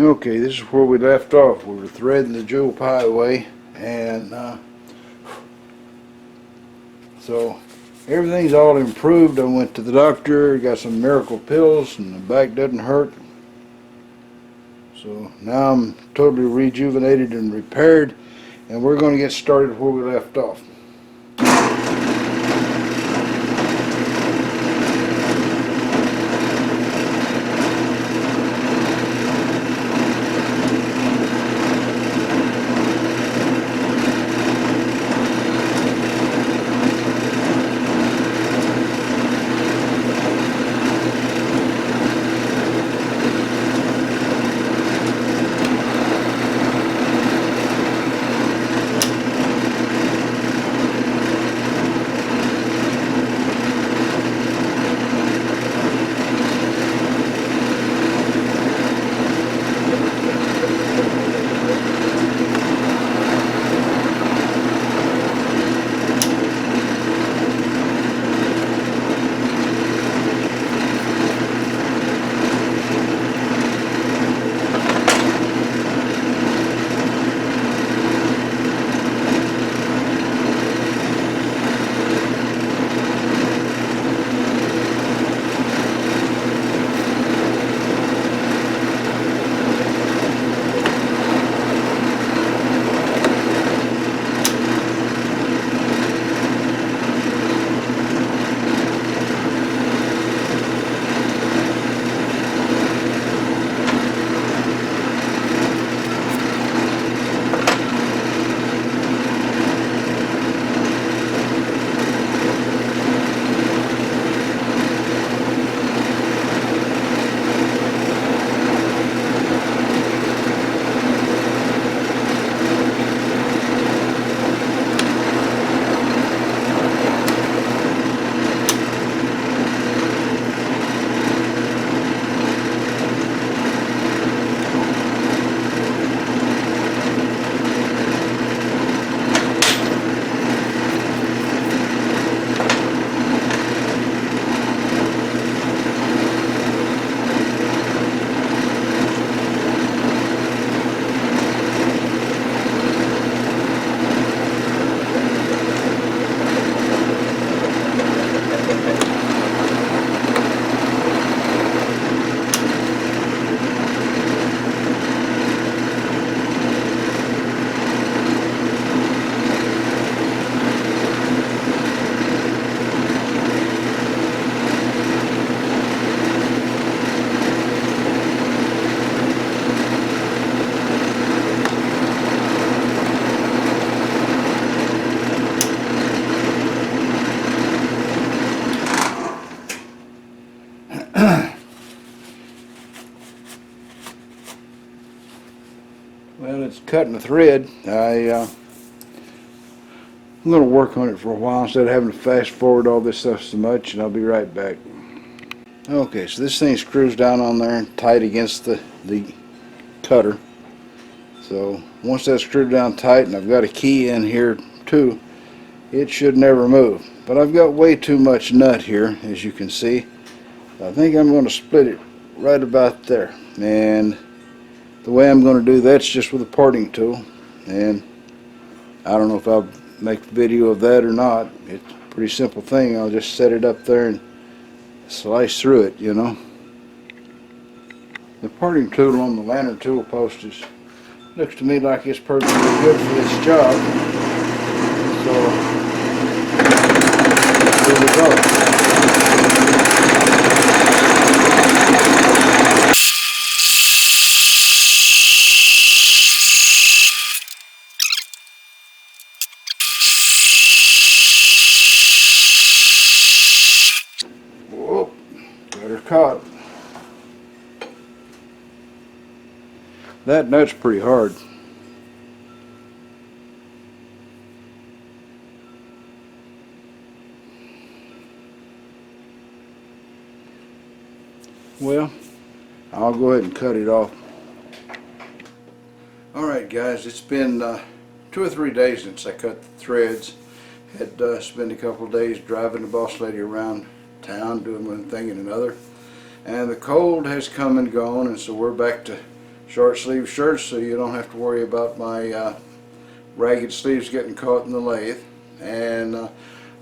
Okay, this is where we left off. We were threading the jewel pie away, and so everything's all improved. I went to the doctor, got some miracle pills, and the back doesn't hurt. So now I'm totally rejuvenated and repaired, and we're going to get started where we left off. Well, it's cutting the thread. I'm going to work on it for a while instead of having to fast forward all this stuff so much, and I'll be right back. Okay, so this thing screws down on there and tight against the cutter. So once that's screwed down tight, and I've got a key in here too, it should never move. But I've got way too much nut here, as you can see. I think I'm going to split it right about there, and the way I'm going to do that's just with a parting tool, and I don't know if I'll make a video of that or not. It's a pretty simple thing. I'll just set it up there and slice through it, you know. The parting tool on the lantern tool post looks to me like it's perfectly good for this job. So here we go. Whoop, got her caught. That nut's pretty hard. Well, I'll go ahead and cut it off. Alright guys, it's been 2 or 3 days since I cut the threads. Had spent a couple of days driving the boss lady around town doing one thing and another. And the cold has come and gone, and so we're back to short sleeve shirts, so you don't have to worry about my ragged sleeves getting caught in the lathe. And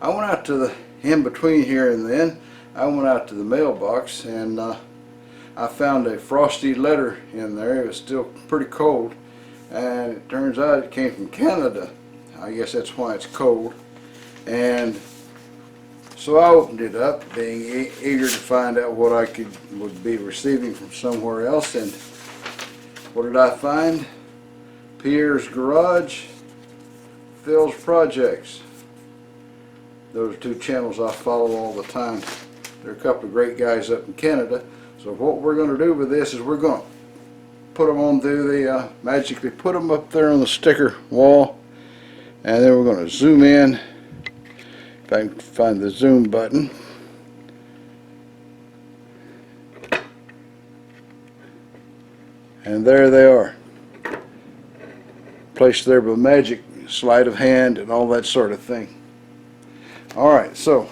I went out to the in between here and then. I went out to the mailbox and I found a frosty letter in there. It was still pretty cold, and it turns out it came from Canada. I guess that's why it's cold. And so I opened it up, being eager to find out what I would be receiving from somewhere else. And what did I find? Pierre's Garage, Phil's Projects. Those are two channels I follow all the time. They're a couple of great guys up in Canada. So what we're going to do with this is we're going to put them on through the magically put them up there on the sticker wall, and then we're going to zoom in. If I can find the zoom button. And there they are. Placed there by magic, sleight of hand, and all that sort of thing. Alright, so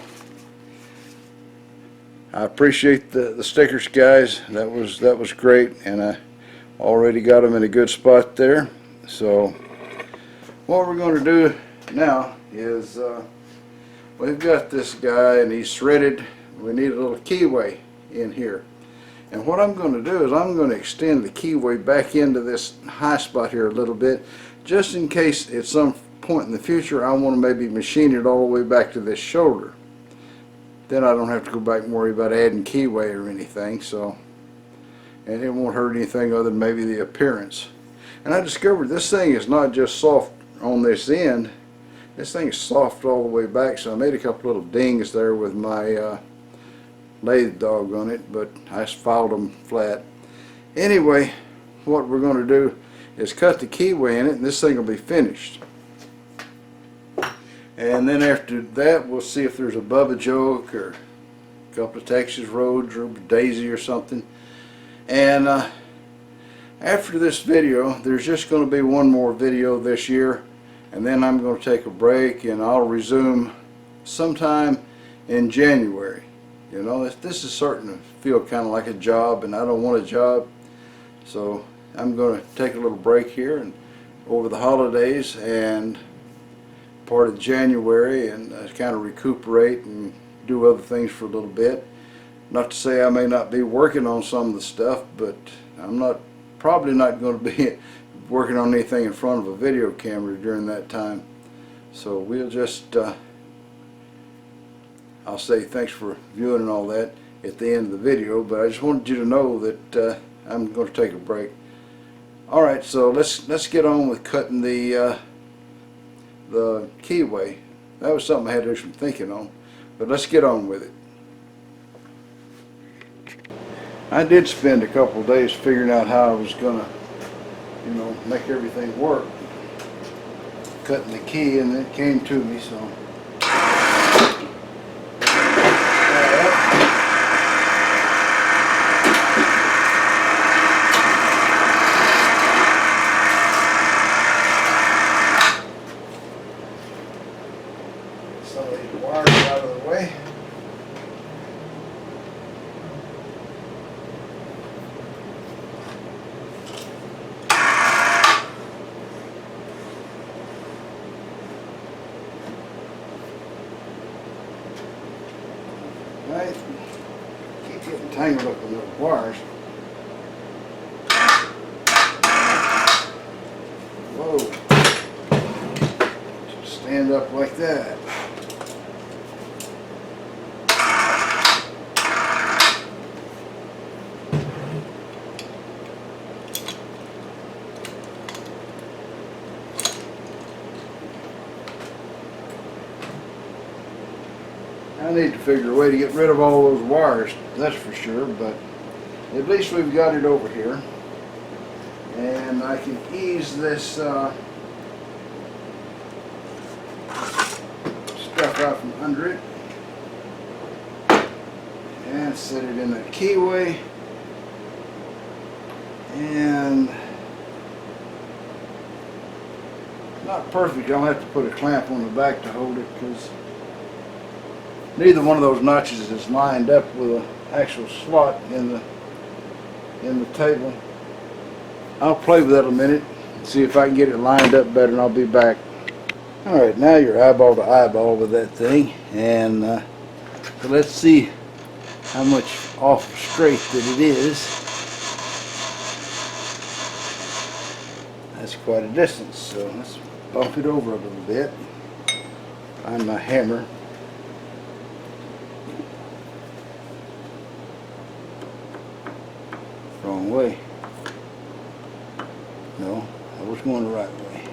I appreciate the stickers, guys. That was great, and I already got them in a good spot there. So what we're going to do now is we've got this guy and he's threaded. We need a little keyway in here, and what I'm going to do is I'm going to extend the keyway back into this high spot here a little bit, just in case at some point in the future I want to maybe machine it all the way back to this shoulder. Then I don't have to go back and worry about adding keyway or anything. So, and it won't hurt anything other than maybe the appearance. And I discovered this thing is not just soft on this end. This thing is soft all the way back. So I made a couple little dings there with my lathe dog on it, but I just filed them flat. Anyway, what we're going to do is cut the keyway in it, and this thing will be finished. And then after that, we'll see if there's a Bubba joke or a couple of Texas Roads or Daisy or something. And after this video, there's just going to be one more video this year, and then I'm going to take a break, and I'll resume sometime in January. You know, this is starting to feel kind of like a job, and I don't want a job. So I'm going to take a little break here and over the holidays and part of January, and kind of recuperate and do other things for a little bit. Not to say I may not be working on some of the stuff, but I'm probably not going to be working on anything in front of a video camera during that time. So we'll just I'll say thanks for viewing and all that at the end of the video, but I just wanted you to know that I'm going to take a break. Alright, so let's get on with cutting the keyway. That was something I had to do some thinking on, but let's get on with it. I did spend a couple of days figuring out how I was gonna, you know, make everything work, cutting the key, and it came to me. So some of these wires out of the way. Right, keep getting tangled up in those wires. Whoa, just stand up like that. I need to figure a way to get rid of all those wires, that's for sure, but at least we've got it over here. And I can ease this stuff out from under it and set it in the keyway. And not perfect, I'll have to put a clamp on the back to hold it, because neither one of those notches is lined up with an actual slot in the table. I'll play with that a minute, see if I can get it lined up better, and I'll be back. Alright, now you're eyeball to eyeball with that thing, and so let's see how much off straight that it is. That's quite a distance, so let's bump it over a little bit. Find my hammer. Wrong way. No, I was going the right way.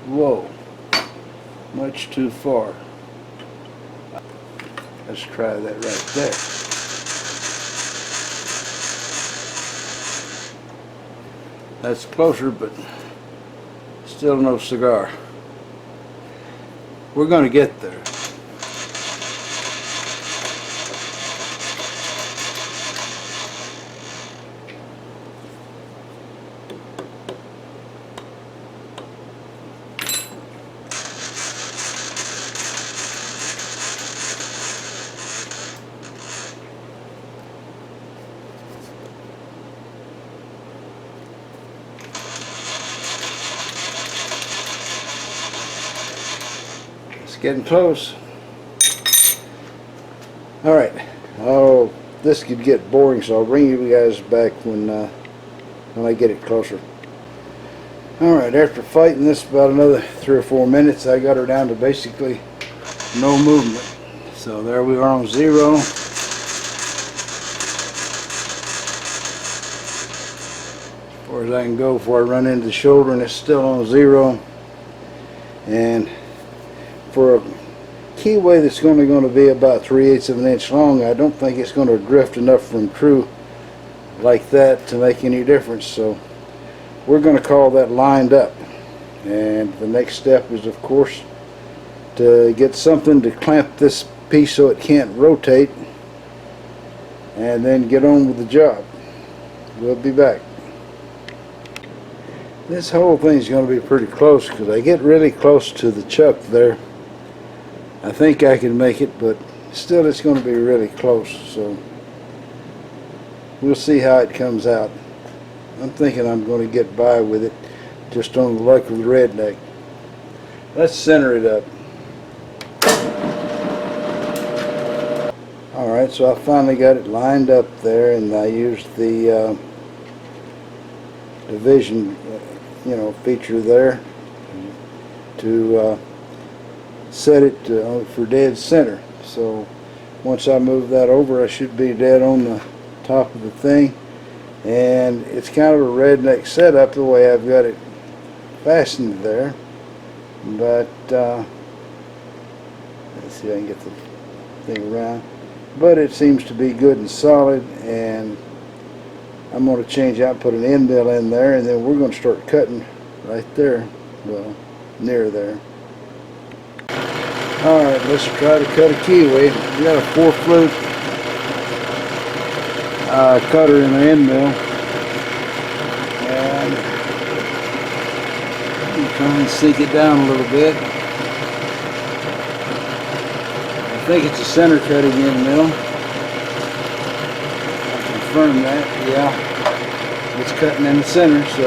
Whoa, much too far. Let's try that right there. That's closer, but still no cigar. We're going to get there. Getting close. Alright. Oh, this could get boring, so I'll bring you guys back when I get it closer. Alright, after fighting this about another 3 or 4 minutes, I got her down to basically no movement. So there we are on 0. As far as I can go before I run into the shoulder, and it's still on 0. And for a keyway that's only going to be about 3/8 of an inch long, I don't think it's going to drift enough from true like that to make any difference. So we're going to call that lined up. And the next step is, of course, to get something to clamp this piece so it can't rotate, and then get on with the job. We'll be back. This whole thing's going to be pretty close because I get really close to the chuck there. I think I can make it, but still it's going to be really close, so we'll see how it comes out. I'm thinking I'm going to get by with it just on the luck of the redneck. Let's center it up. Alright, so I finally got it lined up there, and I used the division feature there to set it for dead center. So once I move that over, I should be dead on the top of the thing. And it's kind of a redneck setup the way I've got it fastened there, but let's see if I can get the thing around. But it seems to be good and solid, and I'm going to change out and put an end mill in there, and then we're going to start cutting right there, well, near there. Alright, let's try to cut a keyway. We got a 4-flute cutter in the end mill, and I'm trying to sink it down a little bit. I think it's a center cutting end mill. I'll confirm that. Yeah, it's cutting in the center, so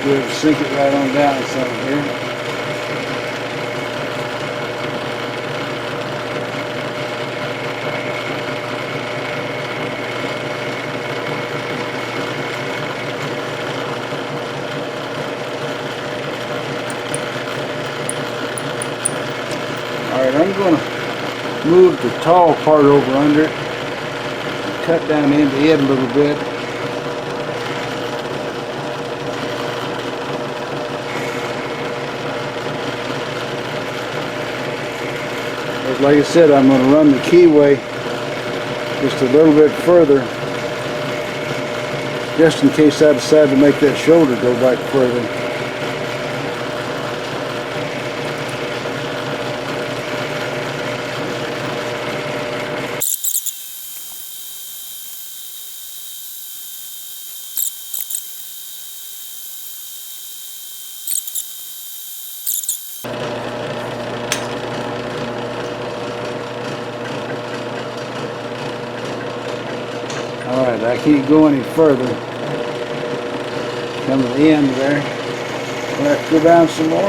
we'll sink it right on down some here. Alright, I'm going to move the tall part over under it and cut down into it a little bit. Like I said, I'm going to run the keyway just a little bit further, just in case I decide to make that shoulder go back further. I can't go any further. Come to the end there. We'll have to go down some more.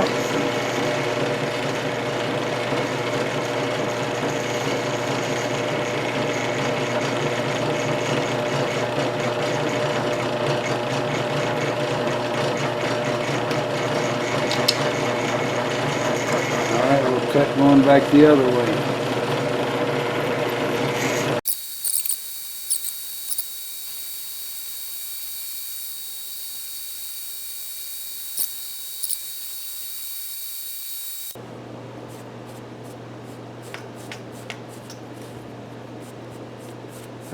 Alright, we'll cut going back the other way.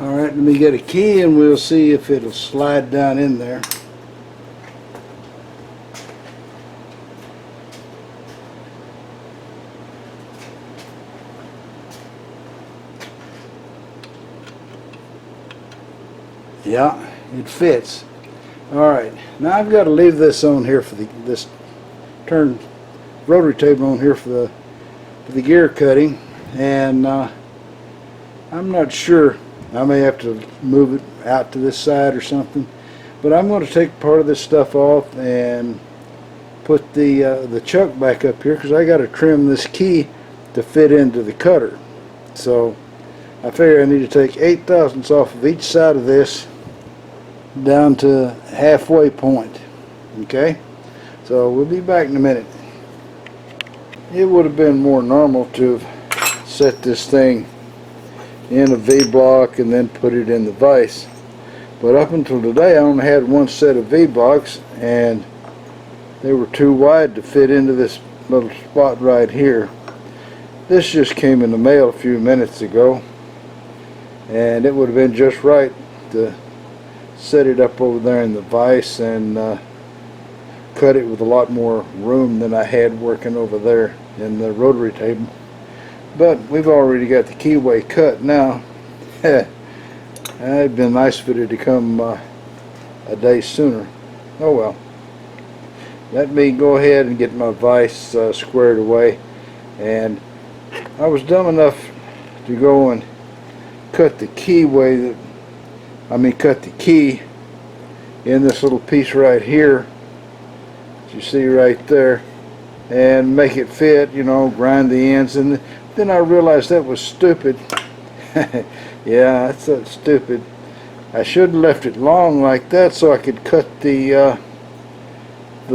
Alright, let me get a key and we'll see if it'll slide down in there. Yeah, it fits. Alright, now I've got to leave this on here for this turn rotary table on here for the gear cutting, and I'm not sure. I may have to move it out to this side or something, but I'm going to take part of this stuff off and put the chuck back up here, because I got to trim this key to fit into the cutter. So I figure I need to take 8/1000ths off of each side of this down to halfway point. Okay, so we'll be back in a minute. It would have been more normal to have set this thing in a V-block and then put it in the vise, but up until today I only had one set of V-blocks and they were too wide to fit into this little spot right here. This just came in the mail a few minutes ago, and it would have been just right to set it up over there in the vise and cut it with a lot more room than I had working over there in the rotary table. But we've already got the keyway cut now. It'd been nice for it to come a day sooner. Oh well. Let me go ahead and get my vise squared away. And I was dumb enough to go and cut the keyway, cut the key in this little piece right here that you see right there, and make it fit, you know, grind the ends. And then I realized that was stupid. Yeah, that's stupid. I should have left it long like that so I could cut the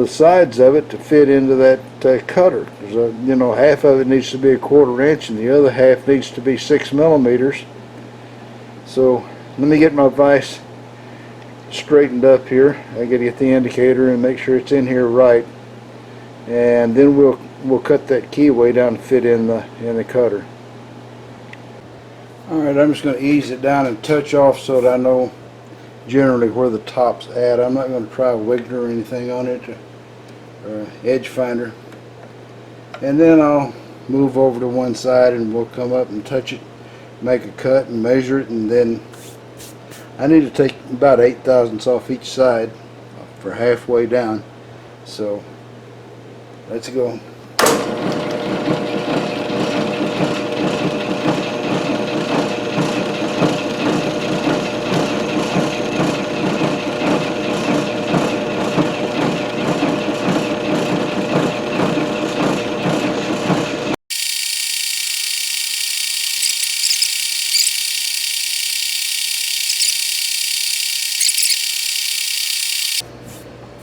sides of it to fit into that cutter. Because you know, half of it needs to be 1/4 inch and the other half needs to be 6 millimeters. So let me get my vise straightened up here. I gotta get the indicator and make sure it's in here right, and then we'll cut that keyway down to fit in the cutter. Alright, I'm just going to ease it down and touch off so that I know generally where the top's at. I'm not going to try a wiggler or anything on it, or an edge finder. And then I'll move over to one side and we'll come up and touch it, make a cut and measure it, and then I need to take about 8/1000ths off each side for halfway down. So let's go.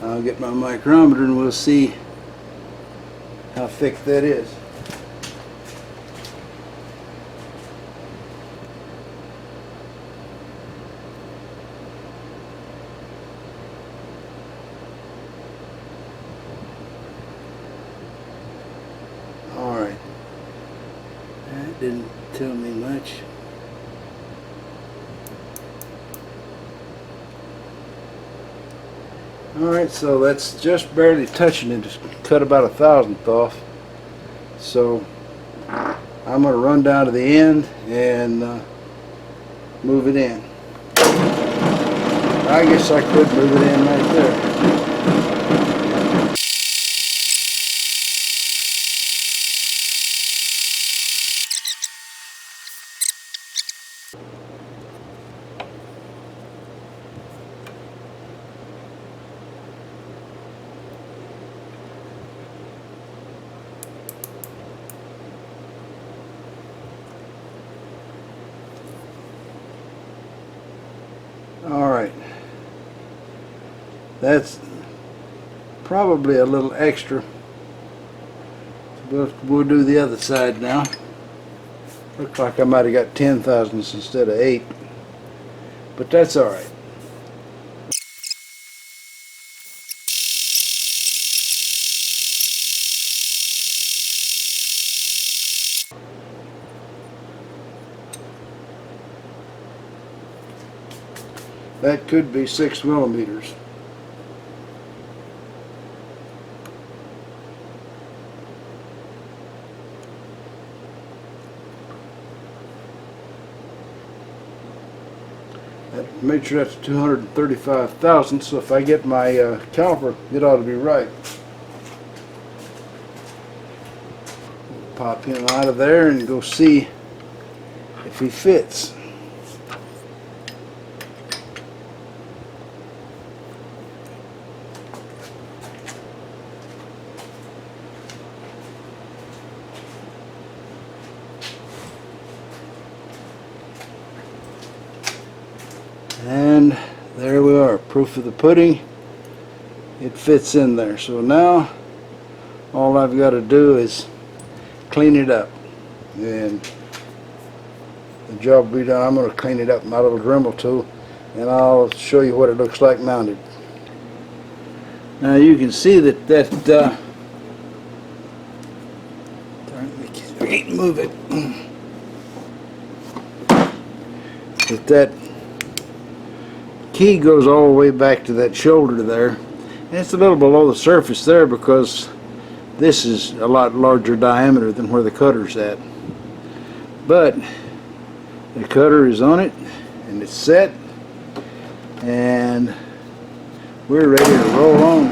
I'll get my micrometer and we'll see how thick that is. Alright, that didn't tell me much. Alright, so that's just barely touching it, just cut about 1/1000th off. So I'm going to run down to the end and move it in. I guess I could move it in right there. All right, that's probably a little extra. We'll do the other side now. Looks like I might have got 10 thousandths instead of 8, but that's all right. That could be 6 millimeters. Make sure that's 235 thousandths, so if I get my caliper, it ought to be right. Pop him out of there and go see if he fits. And there we are, proof of the pudding. It fits in there. So now all I've got to do is clean it up, and the job will be done. I'm going to clean it up with my little Dremel tool, and I'll show you what it looks like mounted. Now you can see that I can't move it. That key goes all the way back to that shoulder there, and it's a little below the surface there because this is a lot larger diameter than where the cutter's at. But the cutter is on it and it's set, and we're ready to roll on.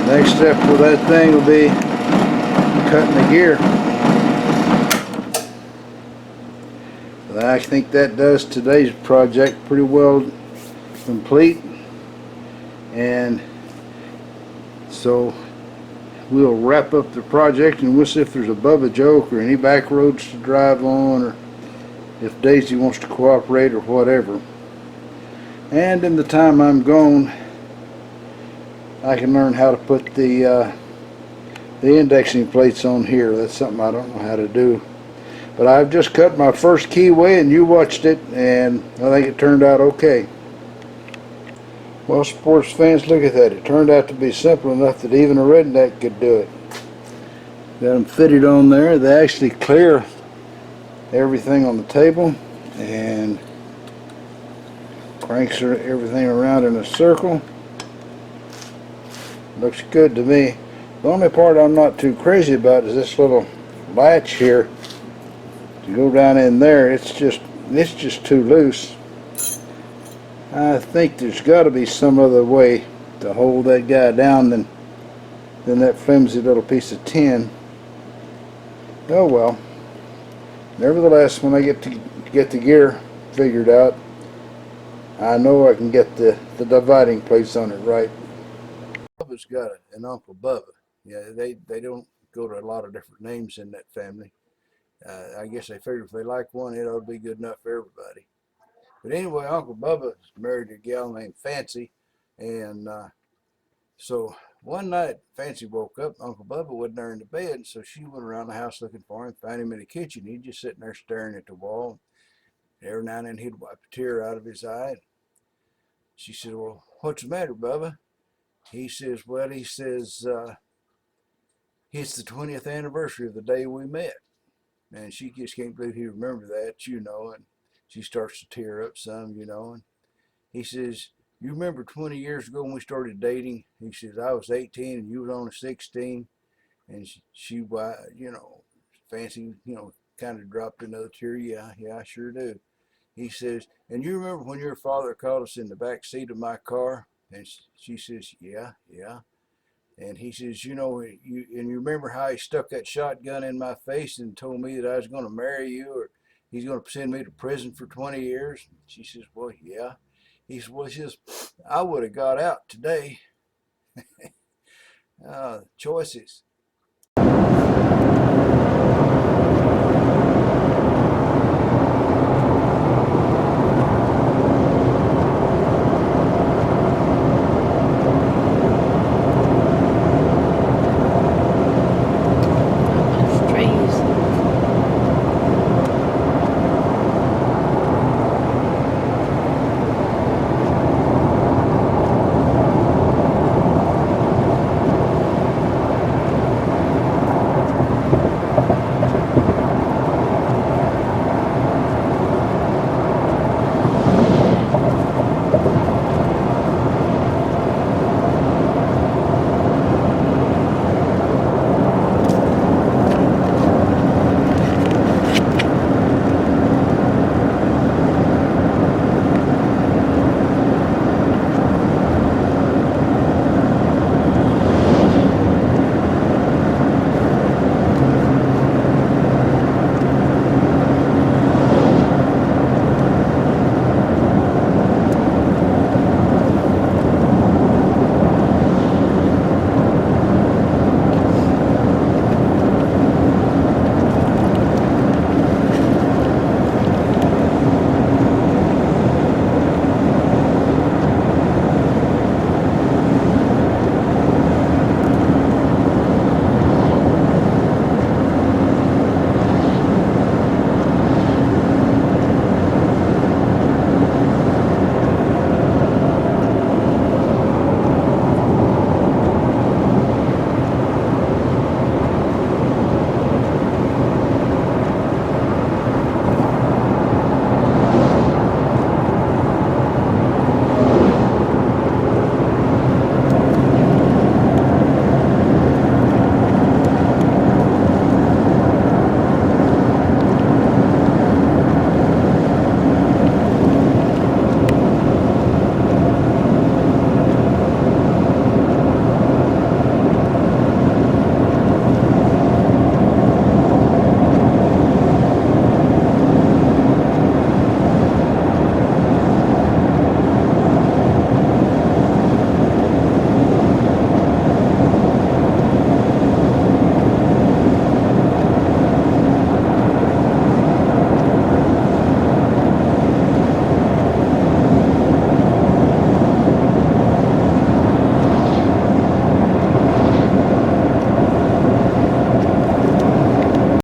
Next step for that thing will be cutting the gear. I think that does today's project pretty well complete, and so we'll wrap up the project and we'll see if there's a Bubba joke or any back roads to drive on, or if Daisy wants to cooperate or whatever. And in the time I'm gone, I can learn how to put the indexing plates on here. That's something I don't know how to do. But I've just cut my first keyway and you watched it, and I think it turned out okay. Well, sports fans, look at that. It turned out to be simple enough that even a redneck could do it. Got them fitted on there. They actually clear everything on the table and cranks everything around in a circle. Looks good to me. The only part I'm not too crazy about is this little latch here. To go down in there, it's just too loose. I think there's got to be some other way to hold that guy down than that flimsy little piece of tin. Oh well. Nevertheless, when I get the gear figured out, I know I can get the dividing plates on it right. Bubba's got an Uncle Bubba. Yeah, they don't go to a lot of different names in that family. I guess they figured if they like one, it ought to be good enough for everybody. But anyway, Uncle Bubba is married to a gal named Fancy, and so one night Fancy woke up. Uncle Bubba wasn't there in the bed, so she went around the house looking for him, found him in the kitchen. He'd just sitting there staring at the wall. Every now and then he'd wipe a tear out of his eye. She said, "Well, what's the matter, Bubba?" He says, "Well," he says, "it's the 20th anniversary of the day we met." And she just can't believe he remembered that, you know, and she starts to tear up some, you know. And he says, "You remember 20 years ago when we started dating?" He says, "I was 18 and you was only 16. And she, you know, Fancy, you know, kind of dropped another tear. Yeah, I sure do. He says, "And you remember when your father caught us in the back seat of my car?" And she says, "Yeah." And he says, "You know, you remember how he stuck that shotgun in my face and told me that I was going to marry you, or he's going to send me to prison for 20 years? She says, "Well, yeah." He says, "Well," he says, "I would have got out today." Choices.